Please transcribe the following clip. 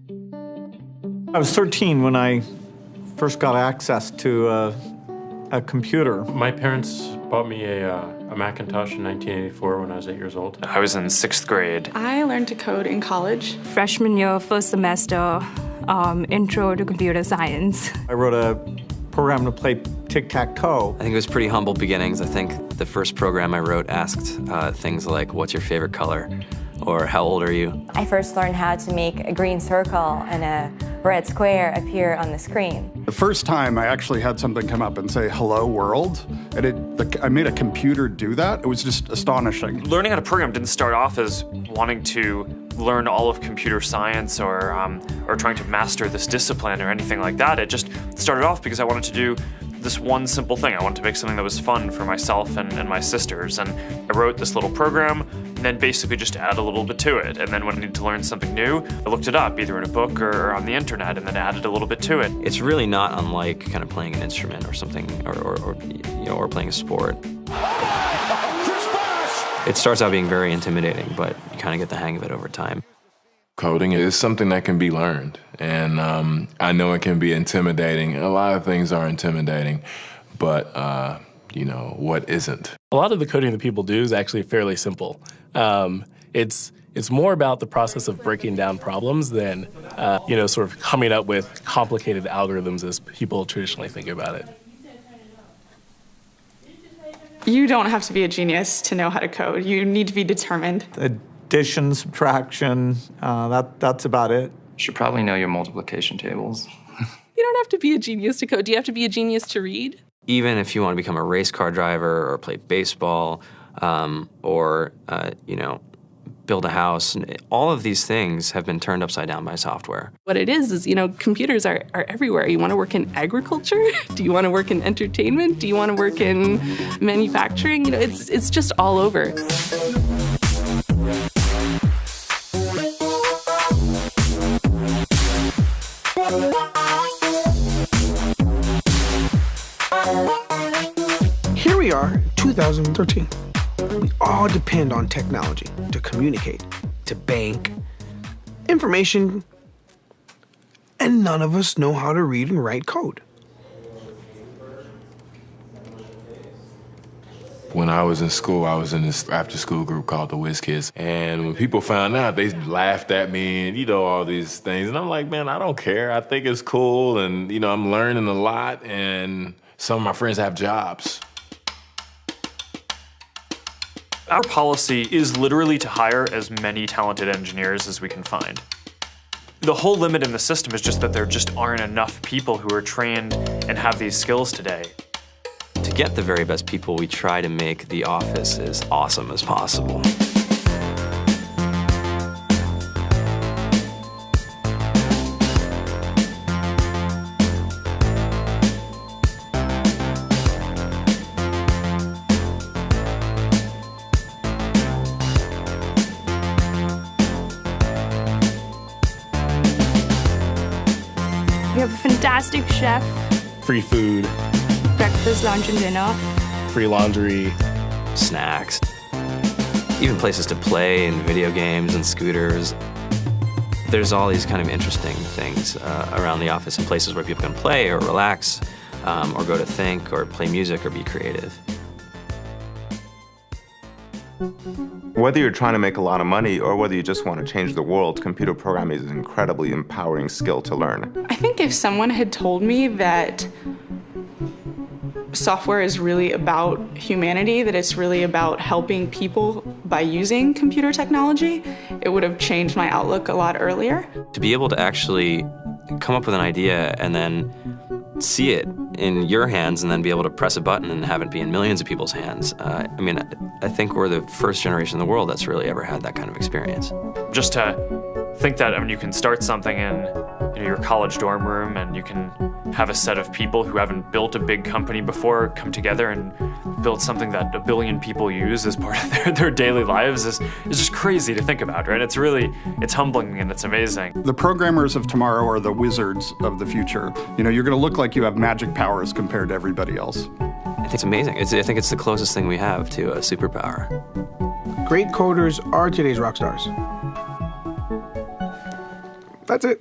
I was 13 when I first got access to a computer. My parents bought me a Macintosh in 1984 when I was 8 years old. I was in 6th grade. I learned to code in college. Freshman year, first semester, intro to computer science. I wrote a program to play tic-tac-toe. I think it was pretty humble beginnings. I think the first program I wrote asked things like, what's your favorite color? Or how old are you? I first learned how to make a green circle and a red square appear on the screen. The first time I actually had something come up and say, hello world, and I made a computer do that. It was just astonishing. Learning how to program didn't start off as wanting to learn all of computer science or trying to master this discipline or anything like that. It just started off because I wanted to do this one simple thing. I wanted to make something that was fun for myself and my sisters. And I wrote this little program, and then basically just add a little bit to it. And then when I needed to learn something new, I looked it up, either in a book or on the internet, and then added a little bit to it. It's really not unlike kind of playing an instrument or something, or playing a sport. It starts out being very intimidating, but you kind of get the hang of it over time. Coding is something that can be learned, and I know it can be intimidating. A lot of things are intimidating, but what isn't? A lot of the coding that people do is actually fairly simple. It's more about the process of breaking down problems than sort of coming up with complicated algorithms as people traditionally think about it. You don't have to be a genius to know how to code. You need to be determined. Addition, subtraction, that's about it. You should probably know your multiplication tables. You don't have to be a genius to code. Do you have to be a genius to read? Even if you want to become a race car driver or play baseball or build a house, all of these things have been turned upside down by software. What it is computers are everywhere. You want to work in agriculture? Do you want to work in entertainment? Do you want to work in manufacturing? It's just all over. Here we are, 2013. We all depend on technology to communicate, to bank, information, and none of us know how to read and write code. When I was in school, I was in this after-school group called the Whiz Kids. And when people found out, they laughed at me and, all these things. And I'm like, man, I don't care. I think it's cool. And, I'm learning a lot. And some of my friends have jobs. Our policy is literally to hire as many talented engineers as we can find. The whole limit in the system is just that there just aren't enough people who are trained and have these skills today. To get the very best people, we try to make the office as awesome as possible. We have a fantastic chef. Free food. Breakfast, lunch, and dinner. Free laundry. Snacks. Even places to play and video games and scooters. There's all these kind of interesting things around the office and places where people can play or relax or go to think or play music or be creative. Whether you're trying to make a lot of money or whether you just want to change the world, computer programming is an incredibly empowering skill to learn. I think if someone had told me that software is really about humanity, that it's really about helping people by using computer technology, it would have changed my outlook a lot earlier. To be able to actually come up with an idea and then see it in your hands and then be able to press a button and have it be in millions of people's hands. I think we're the first generation in the world that's really ever had that kind of experience. Just to think that you can start something in your college dorm room and you can have a set of people who haven't built a big company before come together and build something that 1 billion people use as part of their daily lives is just crazy to think about, right? It's humbling and it's amazing. The programmers of tomorrow are the wizards of the future. You're going to look like you have magic powers compared to everybody else. I think it's amazing. I think it's the closest thing we have to a superpower. Great coders are today's rock stars. That's it.